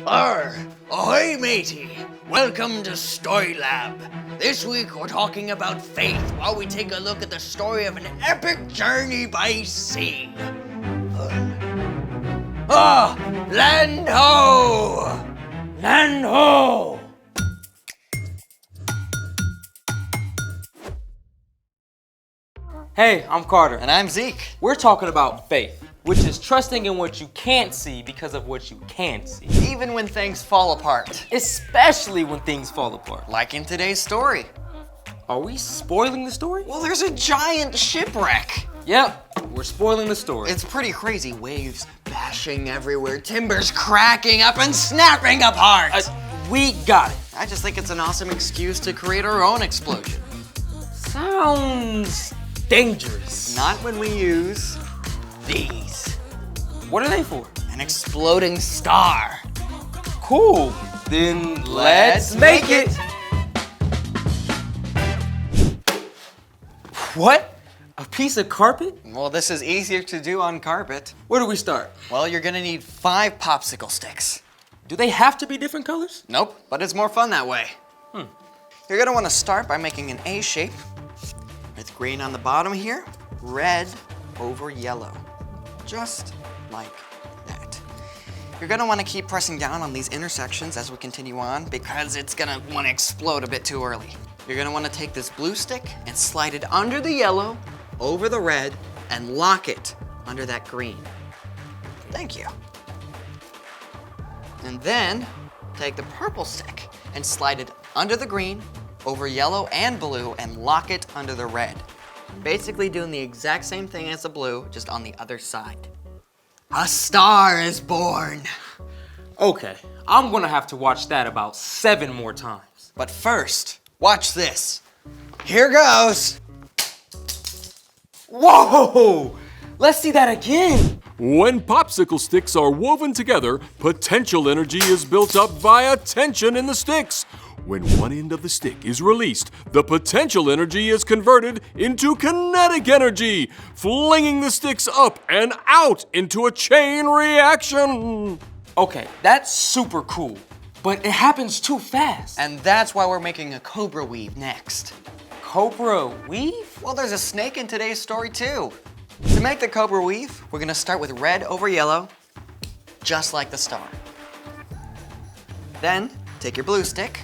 Ahoy matey! Welcome to Story Lab. This week we're talking about faith while we take a look at the story of an epic journey by sea. Land ho! Land ho! Hey, I'm Carter. And I'm Zeke. We're talking about faith, which is trusting in what you can't see because of what you can see. Even when things fall apart. Especially when things fall apart. Like in today's story. Are we spoiling the story? Well, there's a giant shipwreck. Yep, we're spoiling the story. It's pretty crazy. Waves bashing everywhere, timbers cracking up and snapping apart. We got it. I just think it's an awesome excuse to create our own explosion. Sounds dangerous. Not when we use these. What are they for? An exploding star. Cool. Then let's make it. What? A piece of carpet? Well, this is easier to do on carpet. Where do we start? Well, you're gonna need 5 popsicle sticks. Do they have to be different colors? Nope, but it's more fun that way. You're gonna wanna start by making an A shape with green on the bottom here, red over yellow, just like that. You're gonna wanna keep pressing down on these intersections as we continue on because it's gonna wanna explode a bit too early. You're gonna wanna take this blue stick and slide it under the yellow, over the red, and lock it under that green. Thank you. And then take the purple stick and slide it under the green, over yellow and blue, and lock it under the red. Basically doing the exact same thing as the blue, just on the other side. A star is born. Okay, I'm gonna have to watch that about 7 more times. But first, watch this. Here goes. Whoa! Let's see that again. When popsicle sticks are woven together, potential energy is built up via tension in the sticks. When one end of the stick is released, the potential energy is converted into kinetic energy, flinging the sticks up and out into a chain reaction. Okay, that's super cool, but it happens too fast. And that's why we're making a cobra weave next. Cobra weave? Well, there's a snake in today's story too. To make the cobra weave, we're gonna start with red over yellow, just like the star. Then, take your blue stick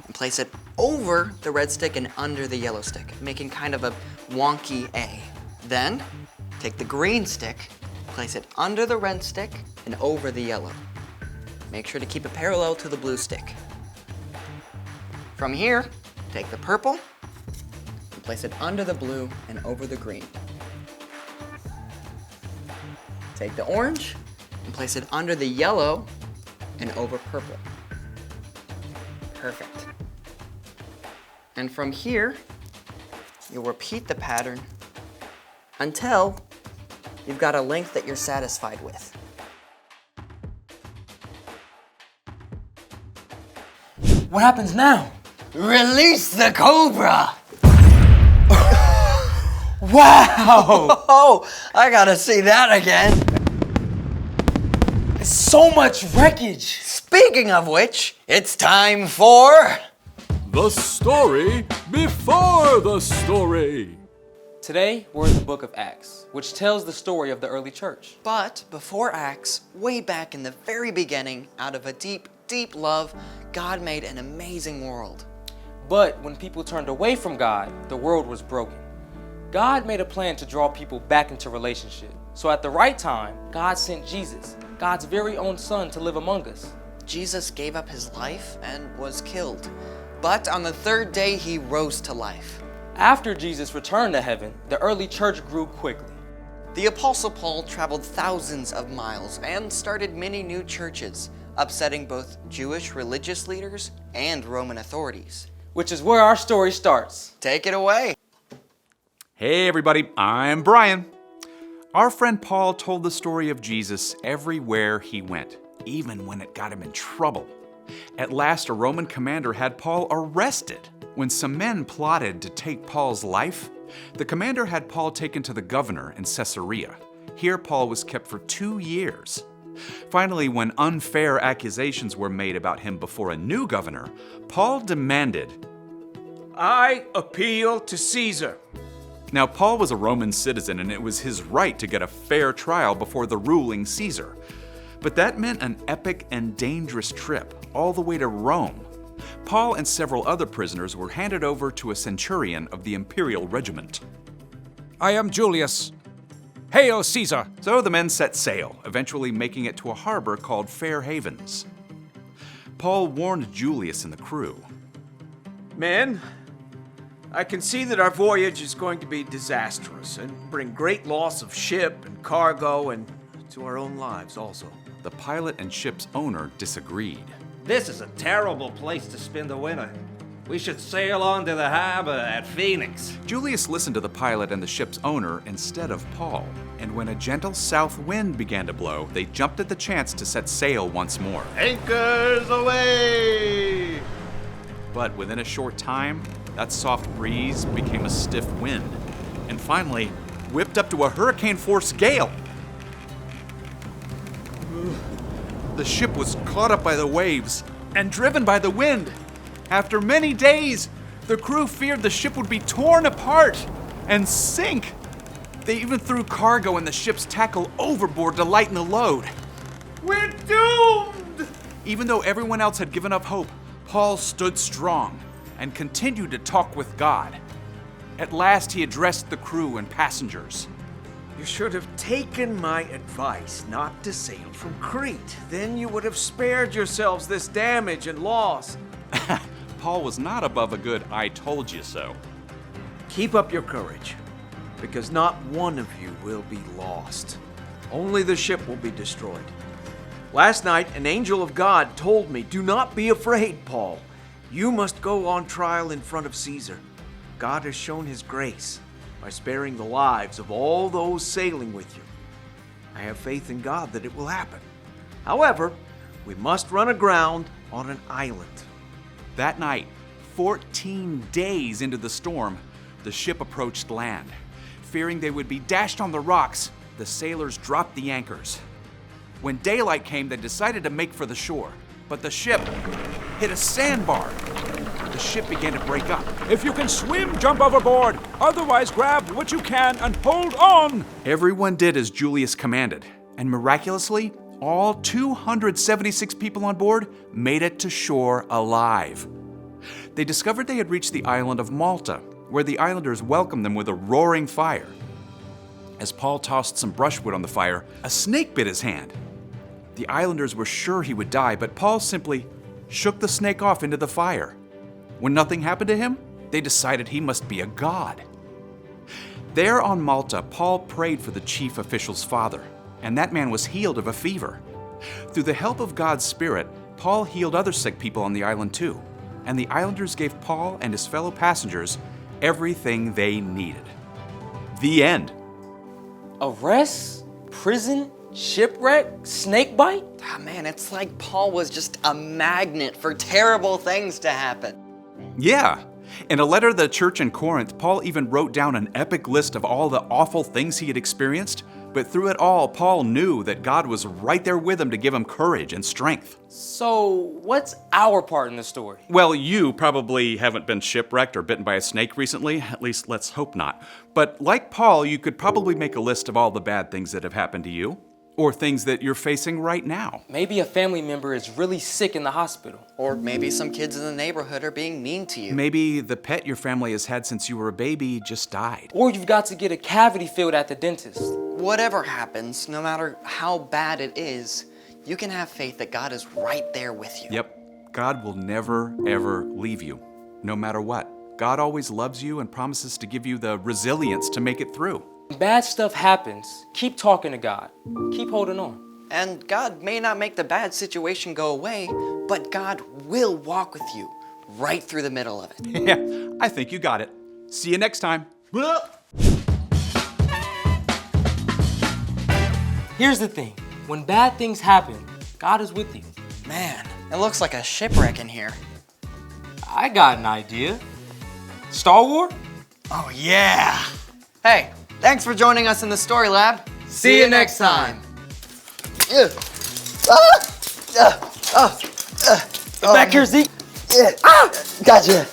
and place it over the red stick and under the yellow stick, making kind of a wonky A. Then, take the green stick, place it under the red stick and over the yellow. Make sure to keep it parallel to the blue stick. From here, take the purple and place it under the blue and over the green. Take the orange and place it under the yellow and over purple. Perfect. And from here, you'll repeat the pattern until you've got a length that you're satisfied with. What happens now? Release the cobra! Wow! Oh, I gotta see that again. So much wreckage. Speaking of which, it's time for... The story before the story. Today, we're in the book of Acts, which tells the story of the early church. But before Acts, way back in the very beginning, out of a deep, deep love, God made an amazing world. But when people turned away from God, the world was broken. God made a plan to draw people back into relationship. So at the right time, God sent Jesus, God's very own son, to live among us. Jesus gave up his life and was killed. But on the 3rd day, he rose to life. After Jesus returned to heaven, the early church grew quickly. The Apostle Paul traveled thousands of miles and started many new churches, upsetting both Jewish religious leaders and Roman authorities. Which is where our story starts. Take it away. Hey everybody, I'm Brian. Our friend Paul told the story of Jesus everywhere he went, even when it got him in trouble. At last, a Roman commander had Paul arrested. When some men plotted to take Paul's life, the commander had Paul taken to the governor in Caesarea. Here Paul was kept for 2 years. Finally, when unfair accusations were made about him before a new governor, Paul demanded, I appeal to Caesar. Now, Paul was a Roman citizen, and it was his right to get a fair trial before the ruling Caesar. But that meant an epic and dangerous trip all the way to Rome. Paul and several other prisoners were handed over to a centurion of the imperial regiment. I am Julius. Hail, Caesar! So the men set sail, eventually making it to a harbor called Fair Havens. Paul warned Julius and the crew. Men, I can see that our voyage is going to be disastrous and bring great loss of ship and cargo and to our own lives also. The pilot and ship's owner disagreed. This is a terrible place to spend the winter. We should sail on to the harbor at Phoenix. Julius listened to the pilot and the ship's owner instead of Paul, and when a gentle south wind began to blow, they jumped at the chance to set sail once more. Anchors away! But within a short time, that soft breeze became a stiff wind, and finally whipped up to a hurricane-force gale. The ship was caught up by the waves and driven by the wind. After many days, the crew feared the ship would be torn apart and sink. They even threw cargo and the ship's tackle overboard to lighten the load. We're doomed! Even though everyone else had given up hope, Paul stood strong and continued to talk with God. At last, he addressed the crew and passengers. You should have taken my advice not to sail from Crete. Then you would have spared yourselves this damage and loss. Paul was not above a good "I told you so." Keep up your courage, because not one of you will be lost. Only the ship will be destroyed. Last night, an angel of God told me, do not be afraid, Paul. You must go on trial in front of Caesar. God has shown his grace by sparing the lives of all those sailing with you. I have faith in God that it will happen. However, we must run aground on an island. That night, 14 days into the storm, the ship approached land. Fearing they would be dashed on the rocks, the sailors dropped the anchors. When daylight came, they decided to make for the shore, but the ship hit a sandbar. The ship began to break up. If you can swim, jump overboard. Otherwise, grab what you can and hold on. Everyone did as Julius commanded, and miraculously, all 276 people on board made it to shore alive. They discovered they had reached the island of Malta, where the islanders welcomed them with a roaring fire. As Paul tossed some brushwood on the fire, a snake bit his hand. The islanders were sure he would die, but Paul simply shook the snake off into the fire. When nothing happened to him, they decided he must be a god. There on Malta, Paul prayed for the chief official's father, and that man was healed of a fever. Through the help of God's Spirit, Paul healed other sick people on the island too, and the islanders gave Paul and his fellow passengers everything they needed. The end. Arrest, prison, shipwreck, snake bite? Ah, man, it's like Paul was just a magnet for terrible things to happen. Yeah. In a letter to the church in Corinth, Paul even wrote down an epic list of all the awful things he had experienced, but through it all, Paul knew that God was right there with him to give him courage and strength. So, what's our part in the story? Well, you probably haven't been shipwrecked or bitten by a snake recently, at least let's hope not. But like Paul, you could probably make a list of all the bad things that have happened to you, or things that you're facing right now. Maybe a family member is really sick in the hospital. Or maybe some kids in the neighborhood are being mean to you. Maybe the pet your family has had since you were a baby just died. Or you've got to get a cavity filled at the dentist. Whatever happens, no matter how bad it is, you can have faith that God is right there with you. Yep, God will never, ever leave you, no matter what. God always loves you and promises to give you the resilience to make it through. When bad stuff happens, keep talking to God. Keep holding on. And God may not make the bad situation go away, but God will walk with you right through the middle of it. Yeah, I think you got it. See you next time. Here's the thing. When bad things happen, God is with you. Man, it looks like a shipwreck in here. I got an idea. Star Wars? Oh yeah! Hey, thanks for joining us in the Story Lab. See you next time. Ew. Back here, Zeke. Yeah. Gotcha.